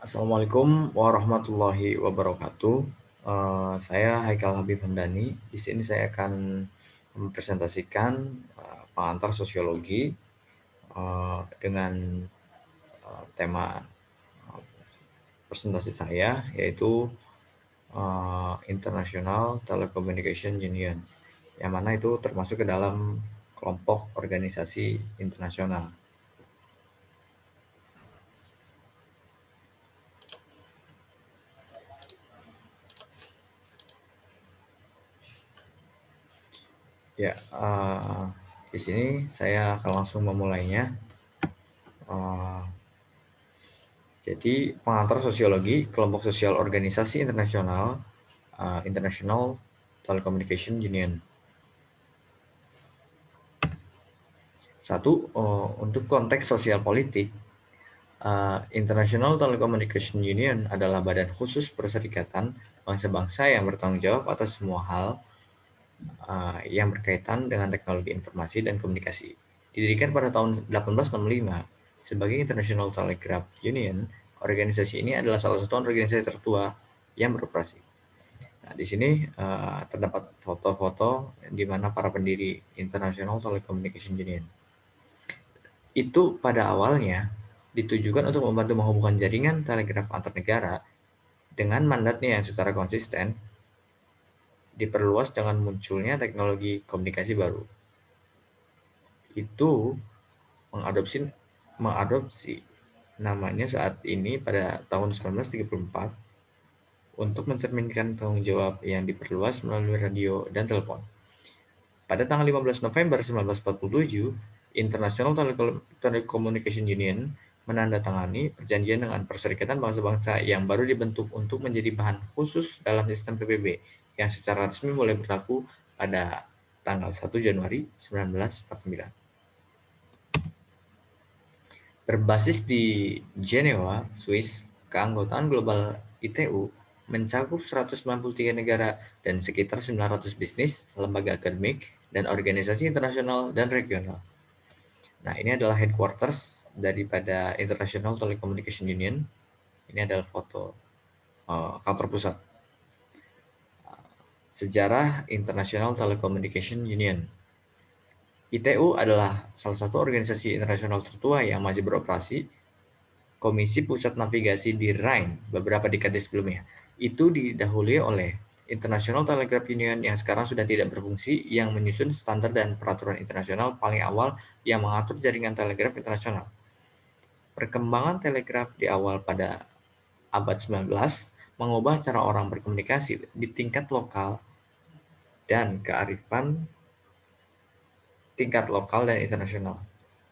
Assalamualaikum warahmatullahi wabarakatuh. Saya Haikal Habib Hamdani. Di sini saya akan mempresentasikan pengantar sosiologi dengan tema presentasi saya yaitu International Telecommunication Union, yang mana itu termasuk ke dalam kelompok organisasi internasional. Ya, di sini saya akan langsung memulainya. Jadi, pengantar sosiologi, kelompok sosial organisasi internasional, International Telecommunication Union. Satu, untuk konteks sosial politik, International Telecommunication Union adalah badan khusus perserikatan bangsa-bangsa yang bertanggung jawab atas semua hal yang berkaitan dengan teknologi informasi dan komunikasi. Didirikan pada tahun 1865 sebagai International Telegraph Union, organisasi ini adalah salah satu organisasi tertua yang beroperasi. Nah, di sini terdapat foto-foto di mana para pendiri International Telecommunication Union. Itu pada awalnya ditujukan untuk membantu menghubungkan jaringan telegraf antar negara dengan mandatnya yang secara konsisten diperluas dengan munculnya teknologi komunikasi baru. Itu mengadopsi namanya saat ini pada tahun 1934 untuk mencerminkan tanggung jawab yang diperluas melalui radio dan telepon. Pada tanggal 15 November 1947, International Telecommunication Union menandatangani perjanjian dengan Perserikatan Bangsa-Bangsa yang baru dibentuk untuk menjadi bahan khusus dalam sistem PBB yang secara resmi mulai berlaku pada tanggal 1 Januari 1949. Berbasis di Jenewa, Swiss, keanggotaan global ITU mencakup 193 negara dan sekitar 900 bisnis, lembaga akademik, dan organisasi internasional dan regional. Nah, ini adalah headquarters daripada International Telecommunication Union. Ini adalah foto kantor pusat. Sejarah International Telecommunication Union. ITU adalah salah satu organisasi internasional tertua yang masih beroperasi. Komisi Pusat Navigasi di Rhine beberapa dekade sebelumnya itu didahului oleh International Telegraph Union yang sekarang sudah tidak berfungsi, yang menyusun standar dan peraturan internasional paling awal yang mengatur jaringan telegraf internasional. Perkembangan telegraf di awal pada abad 19 mengubah cara orang berkomunikasi di tingkat lokal dan kearifan tingkat lokal dan internasional.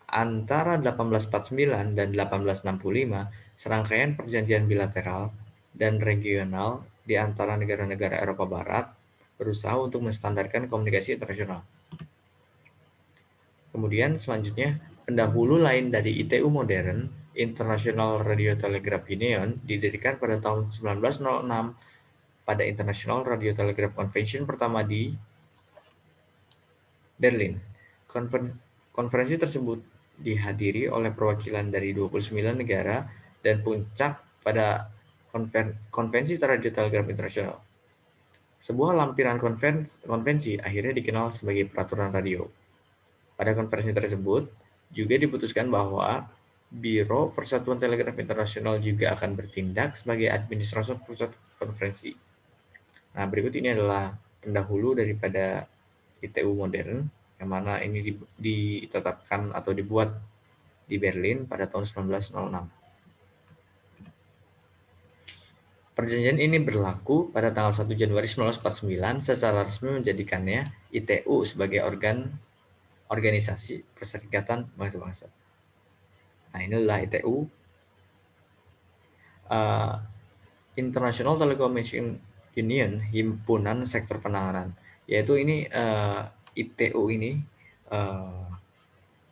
Antara 1849 dan 1865, serangkaian perjanjian bilateral dan regional di antara negara-negara Eropa Barat berusaha untuk menstandarkan komunikasi internasional. Kemudian selanjutnya, pendahulu lain dari ITU modern, International Radio Telegraph Union, didirikan pada tahun 1906 pada International Radio Telegraph Convention pertama di Berlin. Konferensi tersebut dihadiri oleh perwakilan dari 29 negara dan puncak pada Konvensi Radio Telegraf Internasional. Sebuah lampiran konvensi akhirnya dikenal sebagai Peraturan Radio. Pada konferensi tersebut juga diputuskan bahwa Biro Persatuan Telegraf Internasional juga akan bertindak sebagai administrator pusat konferensi. Nah, berikut ini adalah pendahulu daripada ITU modern, yang mana ini ditetapkan atau dibuat di Berlin pada tahun 1906. Perjanjian ini berlaku pada tanggal 1 Januari 1949 secara resmi menjadikannya ITU sebagai organisasi Perserikatan Bangsa-Bangsa. Nah, inilah ITU. International Telecommunication Union, himpunan sektor penanganan, yaitu ini ITU ini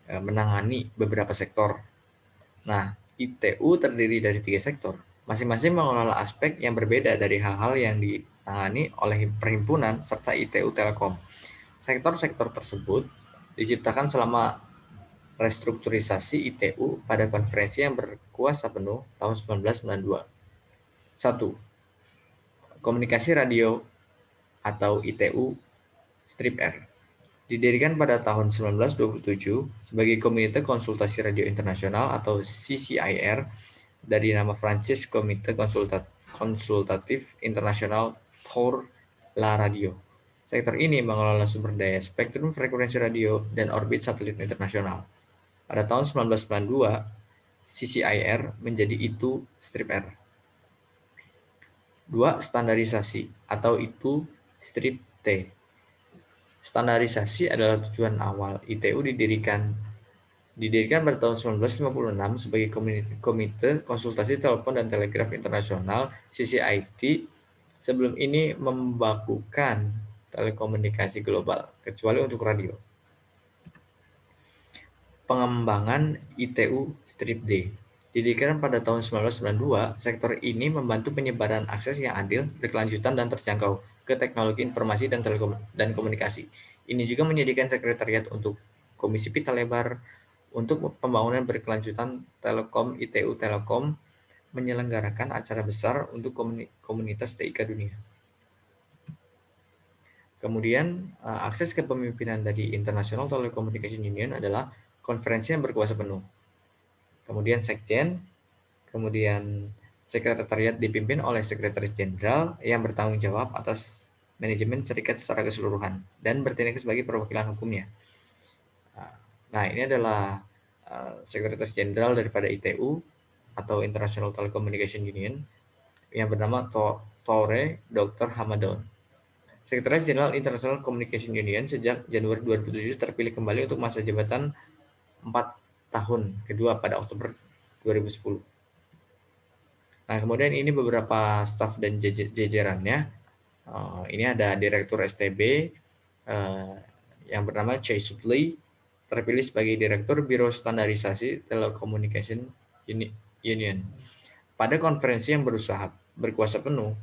menangani beberapa sektor. Nah, ITU terdiri dari 3 sektor, masing-masing mengelola aspek yang berbeda dari hal-hal yang ditangani oleh perhimpunan serta ITU Telekom. Sektor-sektor tersebut diciptakan selama restrukturisasi ITU pada konferensi yang berkuasa penuh tahun 1992. 1. Komunikasi Radio atau ITU Strip R. Didirikan pada tahun 1927 sebagai Komite Konsultasi Radio Internasional atau CCIR dari nama Prancis Comité Consultatif International pour la Radio. Sektor ini mengelola sumber daya spektrum frekuensi radio dan orbit satelit internasional. Pada tahun 1992, CCIR menjadi ITU Strip R. 2. Standarisasi atau ITU Strip T. Standarisasi adalah tujuan awal ITU didirikan pada tahun 1956 sebagai Komite Konsultasi Telepon dan Telegraf Internasional (CCIT). Sebelum ini membakukan telekomunikasi global, kecuali untuk radio. Pengembangan ITU Strip D. Didirikan pada tahun 1992, sektor ini membantu penyebaran akses yang adil, berkelanjutan, dan terjangkau ke teknologi informasi dan komunikasi. Ini juga menyediakan sekretariat untuk Komisi Pita Lebar untuk pembangunan berkelanjutan Telekom. ITU Telekom menyelenggarakan acara besar untuk komunitas TIK dunia. Kemudian, akses kepemimpinan dari International Telecommunication Union adalah konferensi yang berkuasa penuh. Kemudian Sekjen, kemudian sekretariat dipimpin oleh Sekretaris Jenderal yang bertanggung jawab atas manajemen serikat secara keseluruhan dan bertindak sebagai perwakilan hukumnya. Nah, ini adalah Sekretaris Jenderal daripada ITU atau International Telecommunication Union yang bernama Toure Dr. Hamadoun. Sekretaris Jenderal International Communication Union sejak Januari 2007 terpilih kembali untuk masa jabatan 4 tahun kedua pada Oktober 2010. Nah, kemudian ini beberapa staf dan jajarannya. Ini ada Direktur STB yang bernama Choi Suk-lee, terpilih sebagai Direktur Biro Standarisasi Telecommunication Union. Pada konferensi yang berkuasa penuh,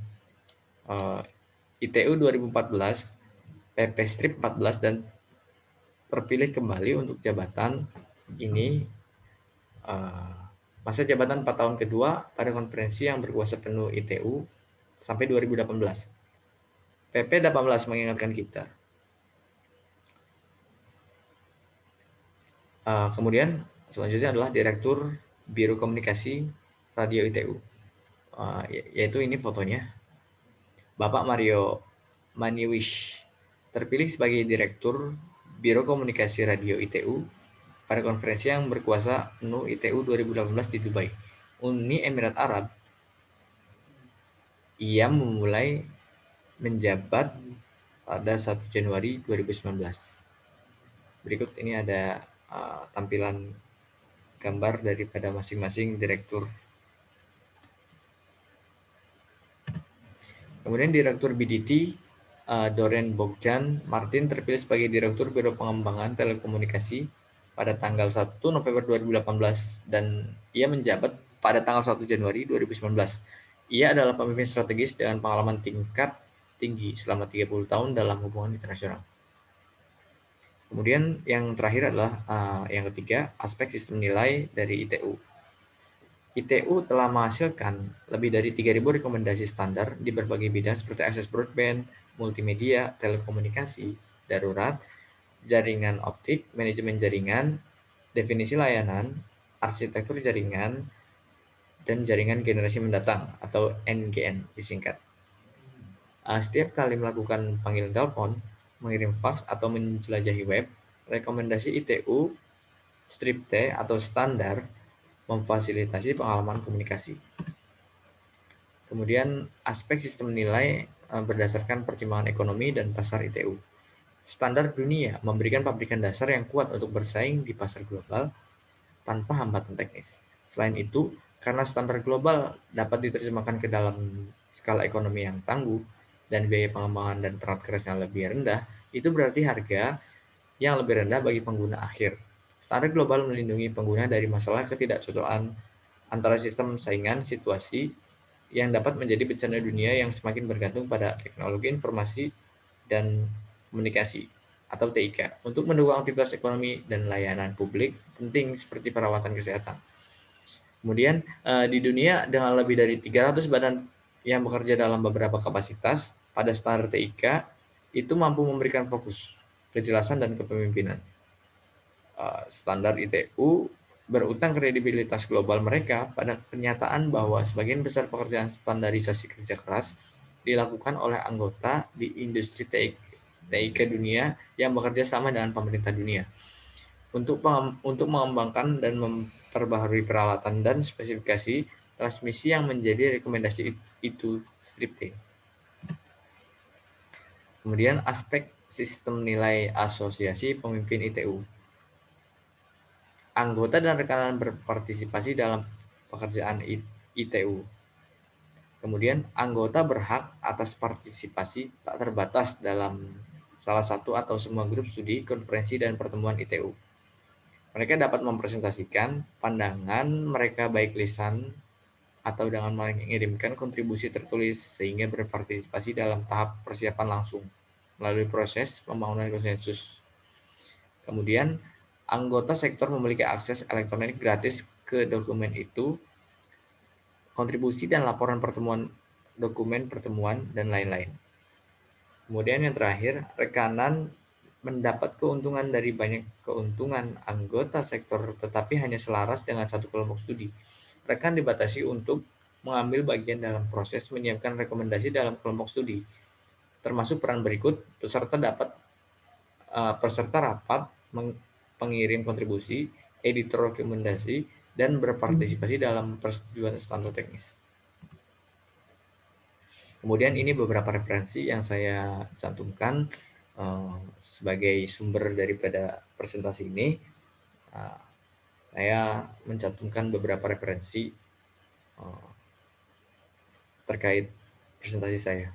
ITU 2014, PP Strip 14, dan terpilih kembali untuk jabatan ini masa jabatan 4 tahun kedua pada konferensi yang berkuasa penuh ITU sampai 2018. PP 18 mengingatkan kita. Kemudian selanjutnya adalah Direktur Biro Komunikasi Radio ITU, yaitu ini fotonya. Bapak Mario Maniwish terpilih sebagai Direktur Biro Komunikasi Radio ITU pada konferensi yang berkuasa penuh ITU 2018 di Dubai, Uni Emirat Arab. Ia memulai menjabat pada 1 Januari 2019. Berikut ini ada tampilan gambar daripada masing-masing direktur. Kemudian Direktur BDT Doren Bogdan Martin terpilih sebagai Direktur Biro Pengembangan Telekomunikasi pada tanggal 1 November 2018 dan ia menjabat pada tanggal 1 Januari 2019. Ia adalah pemimpin strategis dengan pengalaman tingkat tinggi selama 30 tahun dalam hubungan internasional. Kemudian yang terakhir adalah yang ketiga, aspek sistem nilai dari ITU. ITU telah menghasilkan lebih dari 3.000 rekomendasi standar di berbagai bidang seperti akses broadband, multimedia, telekomunikasi, darurat, jaringan optik, manajemen jaringan, definisi layanan, arsitektur jaringan, dan jaringan generasi mendatang atau NGN disingkat. Setiap kali melakukan panggilan telepon, mengirim fax, atau menjelajahi web, rekomendasi ITU Strip T atau standar memfasilitasi pengalaman komunikasi. Kemudian aspek sistem nilai berdasarkan pertimbangan ekonomi dan pasar ITU. Standar dunia memberikan pabrikan dasar yang kuat untuk bersaing di pasar global tanpa hambatan teknis. Selain itu, karena standar global dapat diterjemahkan ke dalam skala ekonomi yang tangguh dan biaya pengembangan dan peran keras yang lebih rendah, itu berarti harga yang lebih rendah bagi pengguna akhir. Standar global melindungi pengguna dari masalah ketidakcocokan antara sistem saingan situasi yang dapat menjadi bencana dunia yang semakin bergantung pada teknologi informasi dan komunikasi atau TIK untuk mendukung aktivitas ekonomi dan layanan publik penting seperti perawatan kesehatan. Kemudian di dunia dengan lebih dari 300 badan yang bekerja dalam beberapa kapasitas pada standar TIK itu mampu memberikan fokus, kejelasan, dan kepemimpinan. Standar ITU berutang kredibilitas global mereka pada kenyataan bahwa sebagian besar pekerjaan standarisasi kerja keras dilakukan oleh anggota di industri TIK dunia yang bekerja sama dengan pemerintah dunia untuk mengembangkan dan memperbaharui peralatan dan spesifikasi transmisi yang menjadi rekomendasi itu strip T. Kemudian aspek sistem nilai asosiasi pemimpin ITU. Anggota dan rekanan berpartisipasi dalam pekerjaan ITU. Kemudian anggota berhak atas partisipasi tak terbatas dalam salah satu atau semua grup studi, konferensi, dan pertemuan ITU. Mereka dapat mempresentasikan pandangan mereka baik lisan atau dengan mengirimkan kontribusi tertulis sehingga berpartisipasi dalam tahap persiapan langsung melalui proses pembangunan konsensus. Kemudian, anggota sektor memiliki akses elektronik gratis ke dokumen itu, kontribusi dan laporan pertemuan, dokumen pertemuan, dan lain-lain. Kemudian yang terakhir, rekanan mendapat keuntungan dari banyak keuntungan anggota sektor tetapi hanya selaras dengan satu kelompok studi. Rekan dibatasi untuk mengambil bagian dalam proses menyiapkan rekomendasi dalam kelompok studi. Termasuk peran berikut, peserta rapat, pengirim kontribusi, editor rekomendasi, dan berpartisipasi dalam persetujuan standar teknis. Kemudian ini beberapa referensi yang saya cantumkan sebagai sumber daripada presentasi ini. Saya mencantumkan beberapa referensi terkait presentasi saya.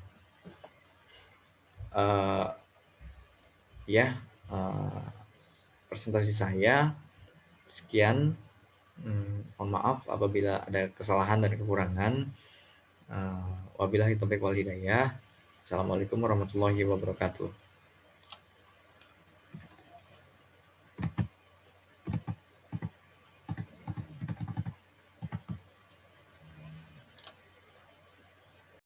Presentasi saya sekian. Mohon maaf apabila ada kesalahan dan kekurangan. Wabillahi taufiq wal hidayah. Assalamualaikum warahmatullahi wabarakatuh.